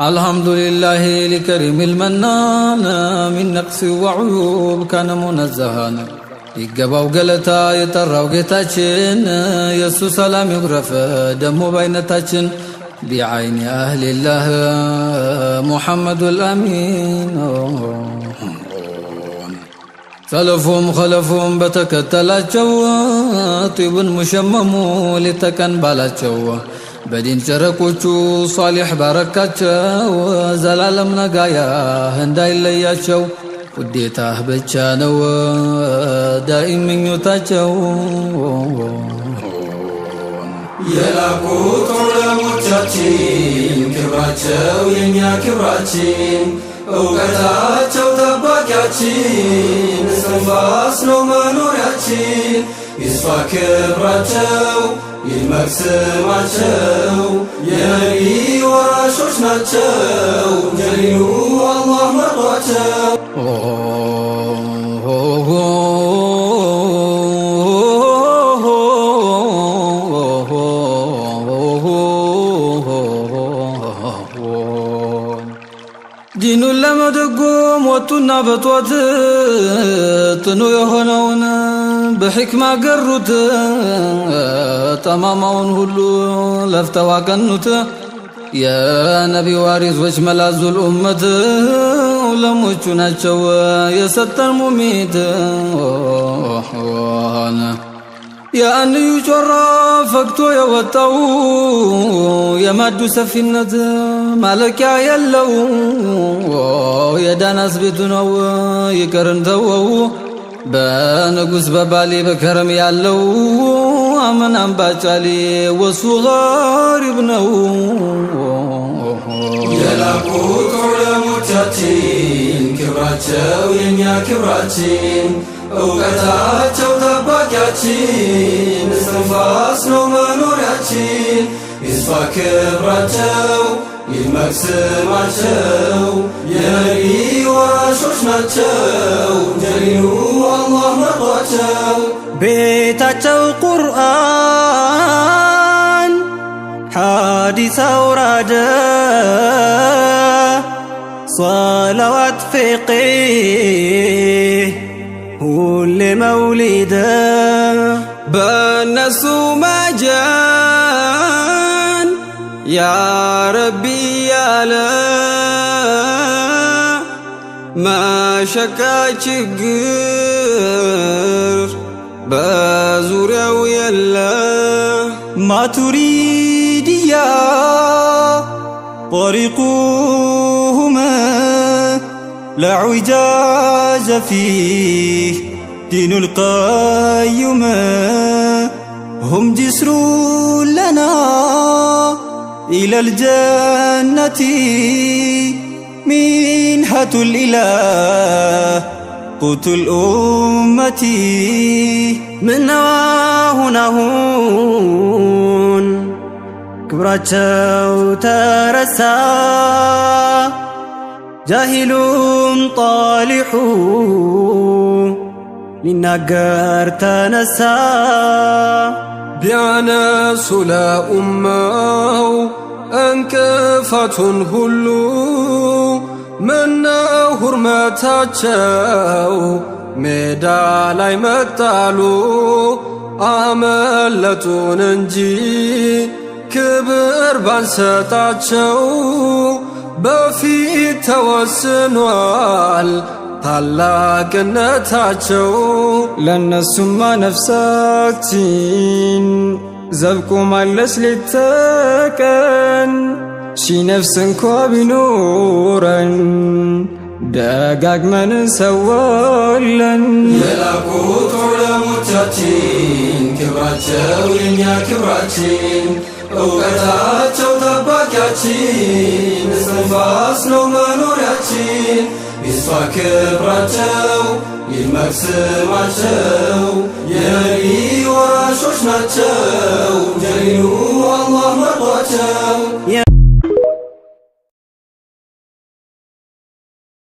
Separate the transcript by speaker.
Speaker 1: الحمد لله لكريم المنان من نقص وعيوب كان منزها يقباو قلتا يتراو قتاچن يسو سلام يغرف دمو بينتاچن بعين أهل الله محمد الأمين سلفهم خلفهم بتكتلاچو طيب مشممو لتكن بالاچو بدين شركوچو صالح بركاچو زلالم نغايا هنداي لياچو وديته ብቻ ነው ዳኢም ምኞታቸው
Speaker 2: የላኩት ዑለሞቻችን ክብራቸው የኛ ክብራችን እውቀታቸው ጠባቂያችን እስትንፋስ ነው መኖሪያችን ይስፋ ክብራቸው ይድመቅ ስማቸው የነቢ ወራሾች ናቸው ጀሊሉ አላህ መርጧቸው
Speaker 1: ዲኑን ለመደጎም ወጡና በጧት ጥኑ የሆነውን በሕክማ ገሩት ጠማማውን ሁሉ ለፍተው አቀኑት የነቢ ዋሪሶች መላዙል ኡመት ዑለሞቹ ናቸው የሰጠን ሙሚት የአንዩ ጮራ ፈክቶ የወጣው የማዱ ሰፊነት ማለቂያ የለው የዳናስ ቤቱ ነው ይቅርን ተወው በንጉስ በባሌ በከረም ያለው አመናም ባጫሌ ወሱ ጋሪብ ነው
Speaker 2: የላኩት ዑለሞቻችን ክብራቸው የኛ ክብራችን እውቀታቸው ጠባቂያችን እስትንፋስ ነው መኖሪያችን ይስፋ ክብራቸው ይድመቅ ስማቸው የነቢ ወራሾች ናቸው ጀሊሉ አላህ መርጧቸው
Speaker 3: ቤታቸው ቁርአን ሐዲስ አውራደ صلوات فقه كل مولد
Speaker 1: بنسو مجان يا ربي يا لا ما شكا ችግር በዙሪያው የለ
Speaker 3: ما تريد يا طريقهما لا عجاز فيه دين القيم هم جسر لنا إلى الجنة منحة الإله قوت الأمة من هنا هون ክብራቸው ተረሳ ጃሂሉም ጣሊሑ ሊናገር ተነሳ
Speaker 2: ቢያነሱ ለኡማው እንቅፋቱን ሁሉ ምነው ሁርመታቸው ሜዳ ላይ መጣሉ አመለጡን እንጂ ክብር ባንሰጣቸው በፊት ተወስኗል ታላቅነታቸው
Speaker 1: ለነሱማ ነፍሳችን ዘብቆማለች ሌት ተቀን ሺህ ነፍስ እንኳ ቢኖረን ደጋግመን እንሰዋለን
Speaker 2: የላኩት ዑለሞቻችን ክብራቸው የኛ ክብራችን እውቀታቸው ጠባቂያችን እስትንፋስ ነው መኖሪያችን ይስፋ ክብራቸው ይድመቅ ስማቸው የነቢ ወራሾች ናቸው ጀሊሉ አላህ መርጧቸው